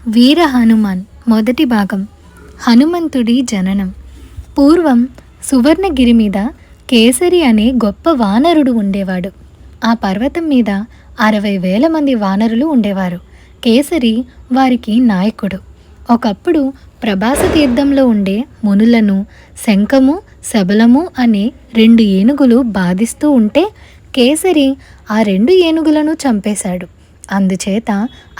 వీర హనుమాన్ మొదటి భాగం. హనుమంతుడి జననం. పూర్వం సువర్ణగిరి మీద కేసరి అనే గొప్ప వానరుడు ఉండేవాడు. ఆ పర్వతం మీద 60,000 మంది వానరులు ఉండేవారు. కేసరి వారికి నాయకుడు. ఒకప్పుడు ప్రభాస తీర్థంలో ఉండే మునులను శంఖము శబలము అనే 2 ఏనుగులు బాధిస్తూ ఉంటే కేసరి ఆ 2 ఏనుగులను చంపేశాడు. అందుచేత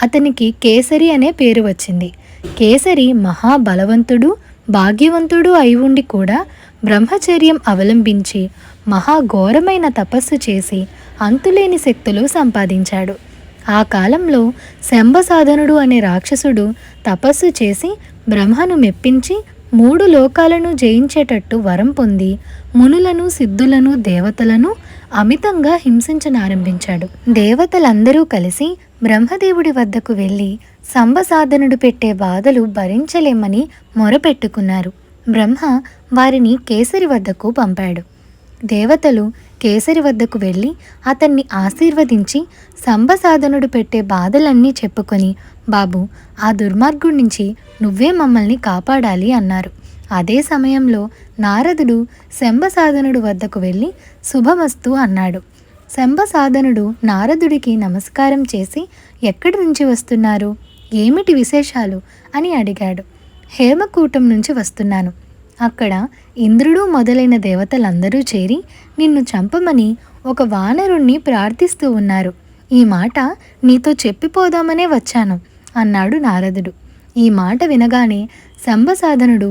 అతనికి కేసరి అనే పేరు వచ్చింది. కేసరి మహాబలవంతుడు భాగ్యవంతుడు అయి ఉండి కూడా బ్రహ్మచర్యం అవలంబించి మహాఘోరమైన తపస్సు చేసి అంతులేని శక్తులు సంపాదించాడు. ఆ కాలంలో శంభసాధనుడు అనే రాక్షసుడు తపస్సు చేసి బ్రహ్మను మెప్పించి 3 లోకాలను జయించేటట్టు వరం పొంది మునులను సిద్ధులను దేవతలను అమితంగా హింసించనారంభించాడు. దేవతలందరూ కలిసి బ్రహ్మదేవుడి వద్దకు వెళ్ళి శంభసాధనుడు పెట్టే బాధలు భరించలేమని మొరపెట్టుకున్నారు. బ్రహ్మ వారిని కేసరి వద్దకు పంపాడు. దేవతలు కేసరి వద్దకు వెళ్ళి అతన్ని ఆశీర్వదించి శంభసాధనుడు పెట్టే బాధలన్నీ చెప్పుకొని, బాబు, ఆ దుర్మార్గుడి నుంచి నువ్వే మమ్మల్ని కాపాడాలి అన్నారు. అదే సమయంలో నారదుడు శంభసాధనుడు వద్దకు వెళ్ళి శుభమస్తు అన్నాడు. శంభసాధనుడు నారదుడికి నమస్కారం చేసి, ఎక్కడి నుంచి వస్తున్నారు, ఏమిటి విశేషాలు అని అడిగాడు. హేమకూటం నుంచి వస్తున్నాను. అక్కడ ఇంద్రుడు మొదలైన దేవతలందరూ చేరి నిన్ను చంపమని ఒక వానరుణ్ణి ప్రార్థిస్తూ ఉన్నారు. ఈ మాట నీతో చెప్పిపోదామనే వచ్చాను అన్నాడు నారదుడు. ఈ మాట వినగానే శంభసాధనుడు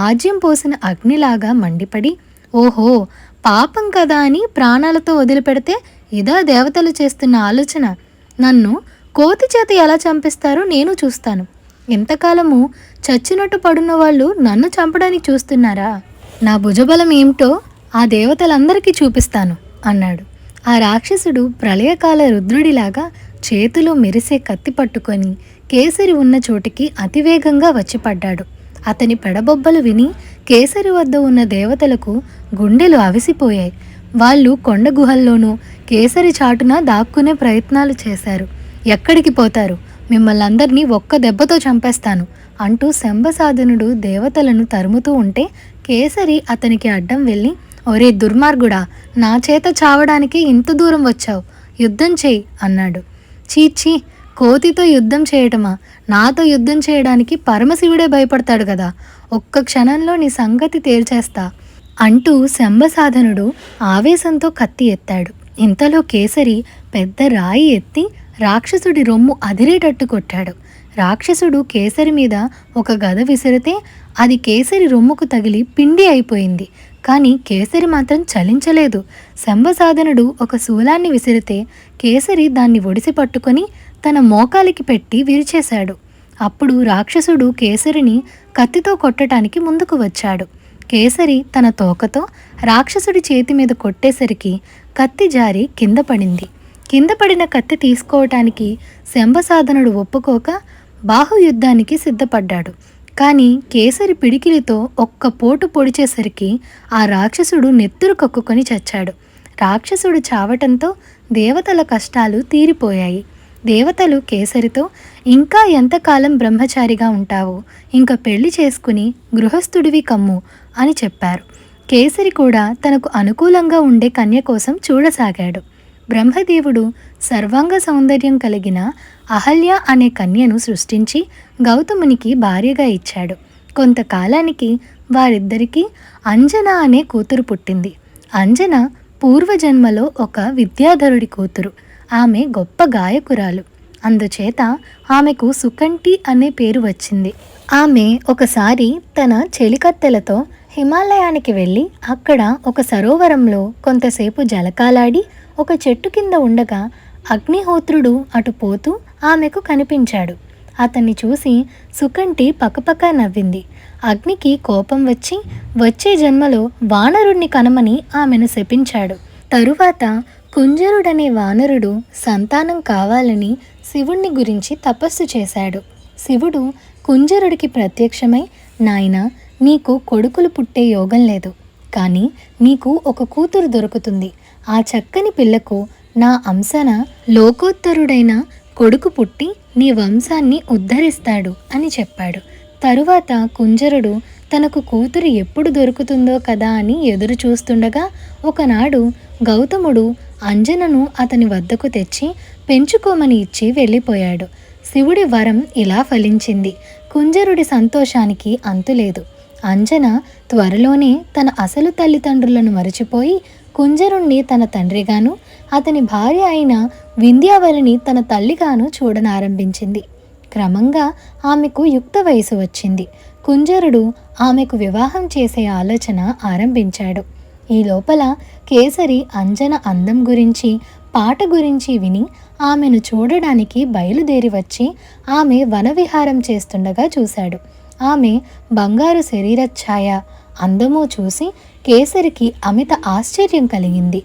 ఆజ్యం పోసిన అగ్నిలాగా మండిపడి, ఓహో, పాపం కదా అని ప్రాణాలతో వదిలిపెడితే ఇదా దేవతలు చేస్తున్న ఆలోచన? నన్ను కోతి చేత ఎలా చంపిస్తారో నేను చూస్తాను. ఎంతకాలము చచ్చినట్టు పడున్న వాళ్ళు నన్ను చంపడానికి చూస్తున్నారా? నా భుజబలం ఏమిటో ఆ దేవతలందరికీ చూపిస్తాను అన్నాడు. ఆ రాక్షసుడు ప్రళయకాల రుద్రుడిలాగా చేతిలో మెరిసే కత్తి పట్టుకొని కేసరి ఉన్న చోటికి అతివేగంగా వచ్చి పడ్డాడు. అతని పెడబొబ్బలు విని కేసరి వద్ద ఉన్న దేవతలకు గుండెలు అవిసిపోయాయి. వాళ్ళు కొండ గుహల్లోనూ కేసరి చాటున దాక్కునే ప్రయత్నాలు చేశారు. ఎక్కడికి పోతారు, మిమ్మల్ని అందరినీ ఒక్క దెబ్బతో చంపేస్తాను అంటూ శంభసాధనుడు దేవతలను తరుముతూ ఉంటే కేసరి అతనికి అడ్డం వెళ్ళి, ఒరే దుర్మార్గుడా, నా చేత చావడానికి ఇంత దూరం వచ్చావు, యుద్ధం చేయి అన్నాడు. చీచీ, కోతితో యుద్ధం చేయటమా? నాతో యుద్ధం చేయడానికి పరమశివుడే భయపడతాడు కదా, ఒక్క క్షణంలో నీ సంగతి తేల్చేస్తా అంటూ శంభసాధనుడు ఆవేశంతో కత్తి ఎత్తాడు. ఇంతలో కేసరి పెద్ద రాయి ఎత్తి రాక్షసుడి రొమ్ము అదిరేటట్టు కొట్టాడు. రాక్షసుడు కేసరి మీద ఒక గద విసిరితే అది కేసరి రొమ్ముకు తగిలి పిండి అయిపోయింది. కానీ కేసరి మాత్రం చలించలేదు. శంభసాధనుడు ఒక శూలాన్ని విసిరితే కేసరి దాన్ని ఒడిసి పట్టుకొని తన మోకాలికి పెట్టి విరిచేశాడు. అప్పుడు రాక్షసుడు కేసరిని కత్తితో కొట్టడానికి ముందుకు వచ్చాడు. కేసరి తన తోకతో రాక్షసుడి చేతి మీద కొట్టేసరికి కత్తి జారి కింద పడింది. కింద పడిన కత్తి తీసుకోవటానికి శంభసాధనుడు ఒప్పుకోక బాహుయుద్ధానికి సిద్ధపడ్డాడు. కానీ కేసరి పిడికిలితో ఒక్క పోటు పొడిచేసరికి ఆ రాక్షసుడు నెత్తురు కక్కుకొని చచ్చాడు. రాక్షసుడు చావటంతో దేవతల కష్టాలు తీరిపోయాయి. దేవతలు కేసరితో, ఇంకా ఎంతకాలం బ్రహ్మచారిగా ఉంటావు, ఇంకా పెళ్లి చేసుకుని గృహస్థుడివి కమ్ము అని చెప్పారు. కేసరి కూడా తనకు అనుకూలంగా ఉండే కన్య కోసం చూడసాగాడు. బ్రహ్మదేవుడు సర్వాంగ సౌందర్యం కలిగిన అహల్య అనే కన్యను సృష్టించి గౌతమునికి భార్యగా ఇచ్చాడు. కొంతకాలానికి వారిద్దరికీ అంజన అనే కూతురు పుట్టింది. అంజన పూర్వజన్మలో ఒక విద్యాధరుడి కూతురు. ఆమె గొప్ప గాయకురాలు. అందుచేత ఆమెకు సుకంఠి అనే పేరు వచ్చింది. ఆమె ఒకసారి తన చెలికత్తెలతో హిమాలయానికి వెళ్ళి అక్కడ ఒక సరోవరంలో కొంతసేపు జలకాలాడి ఒక చెట్టు కింద ఉండగా అగ్నిహోత్రుడు అటు పోతూ ఆమెకు కనిపించాడు. అతన్ని చూసి సుకంఠి పకపక నవ్వింది. అగ్నికి కోపం వచ్చి వచ్చే జన్మలో వానరుణ్ణి కనమని ఆమెను శపించాడు. తరువాత కుంజరుడనే వానరుడు సంతానం కావాలని శివుణ్ణి గురించి తపస్సు చేశాడు. శివుడు కుంజరుడికి ప్రత్యక్షమై, నాయనా, నీకు కొడుకులు పుట్టే యోగం లేదు, కానీ నీకు ఒక కూతురు దొరుకుతుంది. ఆ చక్కని పిల్లకు నా అంశన లోకోత్తరుడైన కొడుకు పుట్టి నీ వంశాన్ని ఉద్ధరిస్తాడు అని చెప్పాడు. తరువాత కుంజరుడు తనకు కూతురు ఎప్పుడు దొరుకుతుందో కదా అని ఎదురు చూస్తుండగా ఒకనాడు గౌతముడు అంజనను అతని వద్దకు తెచ్చి పెంచుకోమని ఇచ్చి వెళ్ళిపోయాడు. శివుడి వరం ఇలా ఫలించింది. కుంజరుడి సంతోషానికి అంతులేదు. అంజన త్వరలోనే తన అసలు తల్లిదండ్రులను మరచిపోయి కుంజరుణ్ణి తన తండ్రిగాను, అతని భార్య అయిన వింధ్యావళిని తన తల్లిగాను చూడనారంభించింది. క్రమంగా ఆమెకు యుక్త వయసు వచ్చింది. కుంజరుడు ఆమెకు వివాహం చేసే ఆలోచన ఆరంభించాడు. ఈ లోపల కేసరి అంజన అందం గురించి, పాట గురించి విని ఆమెను చూడడానికి బయలుదేరి వచ్చి ఆమె వనవిహారం చేస్తుండగా చూశాడు. ఆమె బంగారు శరీర ఛాయ, అందము చూసి కేసరికి అమిత ఆశ్చర్యం కలిగింది.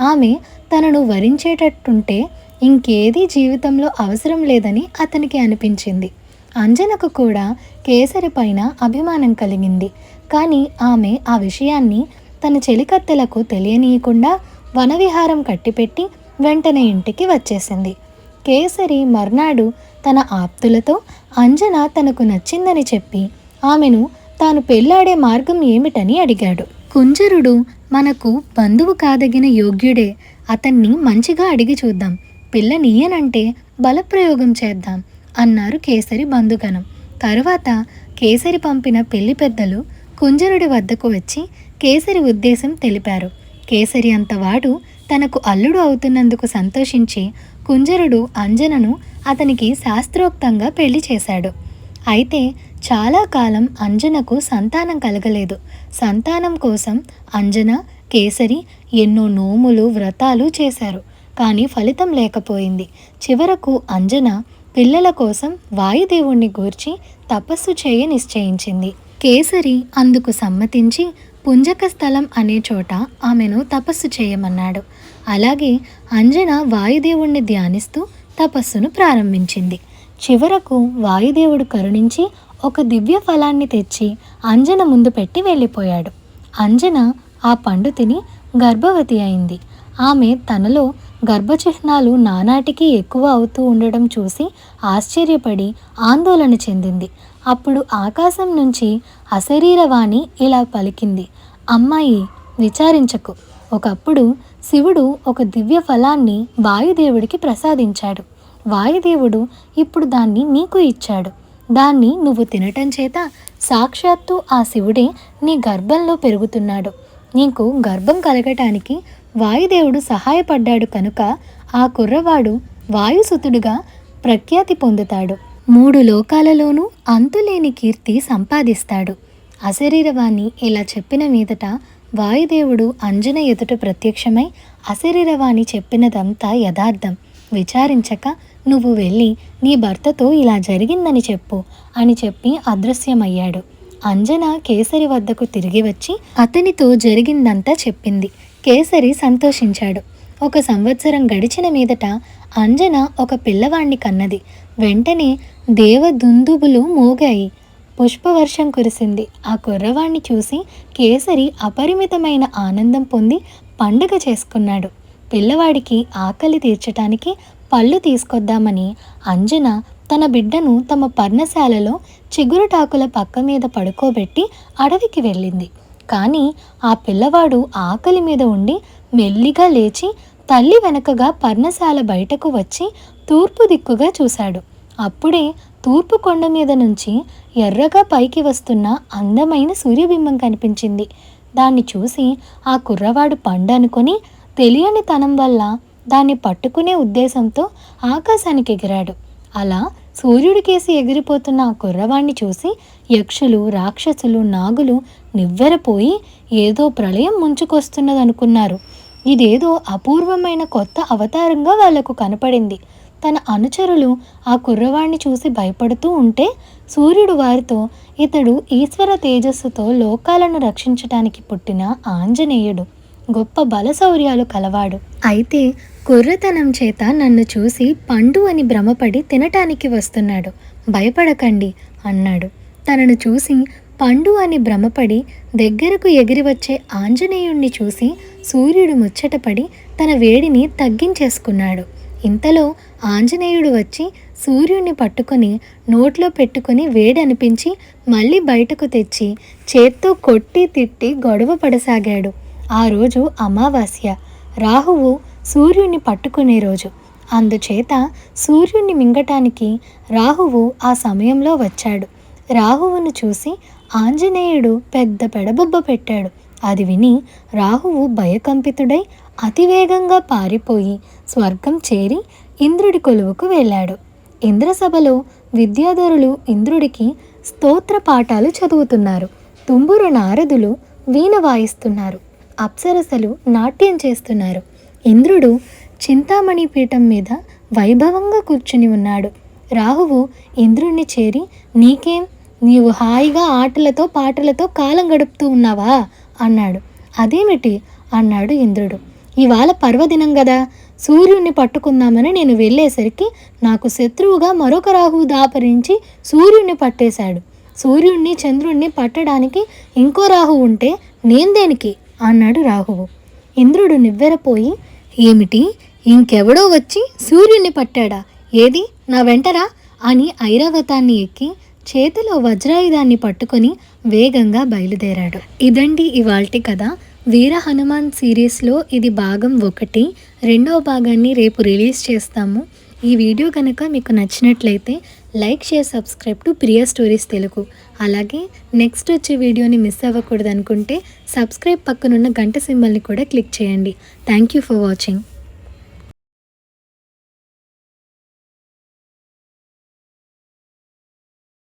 ఆమె తనను వరించేటట్టుంటే ఇంకేదీ జీవితంలో అవసరం లేదని అతనికి అనిపించింది. అంజనకు కూడా కేసరి పైన అభిమానం కలిగింది. కానీ ఆమె ఆ విషయాన్ని తన చెలికత్తెలకు తెలియనీయకుండా వనవిహారం కట్టిపెట్టి వెంటనే ఇంటికి వచ్చేసింది. కేసరి మర్నాడు తన ఆప్తులతో అంజన తనకు నచ్చిందని చెప్పి ఆమెను తాను పెళ్లాడే మార్గం ఏమిటని అడిగాడు. కుంజరుడు మనకు బంధువు కాదగిన యోగ్యుడే, అతన్ని మంచిగా అడిగి చూద్దాం, పిల్లనియ్యనంటే బలప్రయోగం చేద్దాం అన్నారు కేసరి బంధుగణం. తరువాత కేసరి పంపిన పెళ్లి పెద్దలు కుంజరుడి వద్దకు వచ్చి కేసరి ఉద్దేశం తెలిపారు. కేసరి అంతవాడు తనకు అల్లుడు అవుతున్నందుకు సంతోషించి కుంజరుడు అంజనను అతనికి శాస్త్రోక్తంగా పెళ్లి చేశాడు. అయితే చాలా కాలం అంజనకు సంతానం కలగలేదు. సంతానం కోసం అంజన, కేసరి ఎన్నో నోములు, వ్రతాలు చేశారు. కానీ ఫలితం లేకపోయింది. చివరకు అంజన పిల్లల కోసం వాయుదేవుణ్ణి గూర్చి తపస్సు చేయ నిశ్చయించింది. కేసరి అందుకు సమ్మతించి పుంజక స్థలం అనే చోట ఆమెను తపస్సు చేయమన్నాడు. అలాగే అంజన వాయుదేవుణ్ణి ధ్యానిస్తూ తపస్సును ప్రారంభించింది. చివరకు వాయుదేవుడు కరుణించి ఒక దివ్య ఫలాన్ని తెచ్చి అంజన ముందు పెట్టి వెళ్ళిపోయాడు. అంజన ఆ పండు తిని గర్భవతి అయింది. ఆమె తనలో గర్భచిహ్నాలు నానాటికి ఎక్కువ అవుతూ ఉండడం చూసి ఆశ్చర్యపడి ఆందోళన చెందింది. అప్పుడు ఆకాశం నుంచి అశరీరవాణి ఇలా పలికింది, అమ్మాయి విచారించకు. ఒకప్పుడు శివుడు ఒక దివ్య ఫలాన్ని వాయుదేవుడికి ప్రసాదించాడు. వాయుదేవుడు ఇప్పుడు దాన్ని నీకు ఇచ్చాడు. దాన్ని నువ్వు తినటం చేత సాక్షాత్తు ఆ శివుడే నీ గర్భంలో పెరుగుతున్నాడు. నీకు గర్భం కలగటానికి వాయుదేవుడు సహాయపడ్డాడు కనుక ఆ కుర్రవాడు వాయుసుతుడుగా ప్రఖ్యాతి పొందుతాడు. 3 లోకాలలోనూ అంతులేని కీర్తి సంపాదిస్తాడు. అశరీరవాణి ఇలా చెప్పిన మీదట వాయుదేవుడు అంజన ఎదుట ప్రత్యక్షమై అశరీరవాణి చెప్పినదంతా యథార్థం. విచారించక నువ్వు వెళ్ళి నీ భర్తతో ఇలా జరిగిందని చెప్పు అని చెప్పి అదృశ్యమయ్యాడు. అంజన కేసరి వద్దకు తిరిగి వచ్చి అతనితో జరిగిందంతా చెప్పింది. కేసరి సంతోషించాడు. 1 సంవత్సరం గడిచిన మీదట అంజన ఒక పిల్లవాణ్ణి కన్నది. వెంటనే దేవదుందుబులు మోగాయి. పుష్పవర్షం కురిసింది. ఆ కుర్రవాణ్ణి చూసి కేసరి అపరిమితమైన ఆనందం పొంది పండుగ చేసుకున్నాడు. పిల్లవాడికి ఆకలి తీర్చటానికి పళ్ళు తీసుకొద్దామని అంజన తన బిడ్డను తమ పర్ణశాలలో చిగురుటాకుల పక్క మీద పడుకోబెట్టి అడవికి వెళ్ళింది. కానీ ఆ పిల్లవాడు ఆకలి మీద ఉండి మెల్లిగా లేచి తల్లి వెనకగా పర్ణశాల బయటకు వచ్చి తూర్పు దిక్కుగా చూశాడు. అప్పుడే తూర్పు కొండ మీద నుంచి ఎర్రగా పైకి వస్తున్న అందమైన సూర్యబింబం కనిపించింది. దాన్ని చూసి ఆ కుర్రవాడు పండు అనుకొని తెలియని తనం వల్ల దాన్ని పట్టుకునే ఉద్దేశంతో ఆకాశానికి ఎగిరాడు. అలా సూర్యుడికేసి ఎగిరిపోతున్న ఆ కుర్రవాణ్ణి చూసి యక్షులు, రాక్షసులు, నాగులు నివ్వెరపోయి ఏదో ప్రళయం ముంచుకొస్తున్నదనుకున్నారు. ఇదేదో అపూర్వమైన కొత్త అవతారంగా వాళ్లకు కనపడింది. తన అనుచరులు ఆ కుర్రవాణ్ణి చూసి భయపడుతూ ఉంటే సూర్యుడు వారితో, ఇతడు ఈశ్వర తేజస్సుతో లోకాలను రక్షించటానికి పుట్టిన ఆంజనేయుడు, గొప్ప బలశౌర్యాలు కలవాడు. అయితే కుర్రతనం చేత నన్ను చూసి పండు అని భ్రమపడి తినటానికి వస్తున్నాడు. భయపడకండి అన్నాడు. తనను చూసి పండు అని భ్రమపడి దగ్గరకు ఎగిరి వచ్చే ఆంజనేయుణ్ణి చూసి సూర్యుడు ముచ్చటపడి తన వేడిని తగ్గించేసుకున్నాడు. ఇంతలో ఆంజనేయుడు వచ్చి సూర్యుడిని పట్టుకొని నోట్లో పెట్టుకొని వేడి అనిపించి మళ్ళీ బయటకు తెచ్చి చేత్తో కొట్టి తిట్టి గొడవ పడసాగాడు. ఆ రోజు అమావాస్య, రాహువు సూర్యుడిని పట్టుకునే రోజు. అందుచేత సూర్యుడిని మింగటానికి రాహువు ఆ సమయంలో వచ్చాడు. రాహువును చూసి ఆంజనేయుడు పెద్ద పెడబొబ్బ పెట్టాడు. అది విని రాహువు భయకంపితుడై అతివేగంగా పారిపోయి స్వర్గం చేరి ఇంద్రుడి కొలువుకు వెళ్ళాడు. ఇంద్రసభలో విద్యాధరులు ఇంద్రుడికి స్తోత్ర పాఠాలు చదువుతున్నారు. తుంబురు నారదులు వీణ వాయిస్తున్నారు. అప్సరసలు నాట్యం చేస్తున్నారు. ఇంద్రుడు చింతామణి పీఠం మీద వైభవంగా కూర్చుని ఉన్నాడు. రాహువు ఇంద్రుణ్ణి చేరి, నీకేం, నీవు హాయిగా ఆటలతో పాటలతో కాలం గడుపుతూ ఉన్నావా అన్నాడు. అదేమిటి అన్నాడు ఇంద్రుడు. ఇవాళ పర్వదినం గదా, సూర్యుడిని పట్టుకుందామని నేను వెళ్ళేసరికి నాకు శత్రువుగా మరొక రాహువు దాపరించి సూర్యుడిని పట్టేశాడు. సూర్యుడిని చంద్రుణ్ణి పట్టడానికి ఇంకో రాహువు ఉంటే నేను దేనికి అన్నాడు రాహువు. ఇంద్రుడు నివ్వెరపోయి, ఏమిటి, ఇంకెవడో వచ్చి సూర్యుడిని పట్టాడా? ఏది, నా వెంటరా అని ఐరావతాన్ని ఎక్కి చేతిలో వజ్రాయుధాన్ని పట్టుకొని వేగంగా బయలుదేరాడు. ఇదండి ఇవాల్టి కథ. వీర హనుమాన్ సిరీస్లో ఇది భాగం 1. రెండవ భాగాన్ని రేపు రిలీజ్ చేస్తాము. ఈ వీడియో కనుక మీకు నచ్చినట్లయితే like, share, subscribe to Priya stories Telugu. అలాగే నెక్స్ట్ వచ్చే వీడియోని మిస్ అవ్వకూడదు అనుకుంటే సబ్స్క్రైబ్ పక్కనున్న గంట సింబల్ని కూడా క్లిక్ చేయండి. Thank you for watching.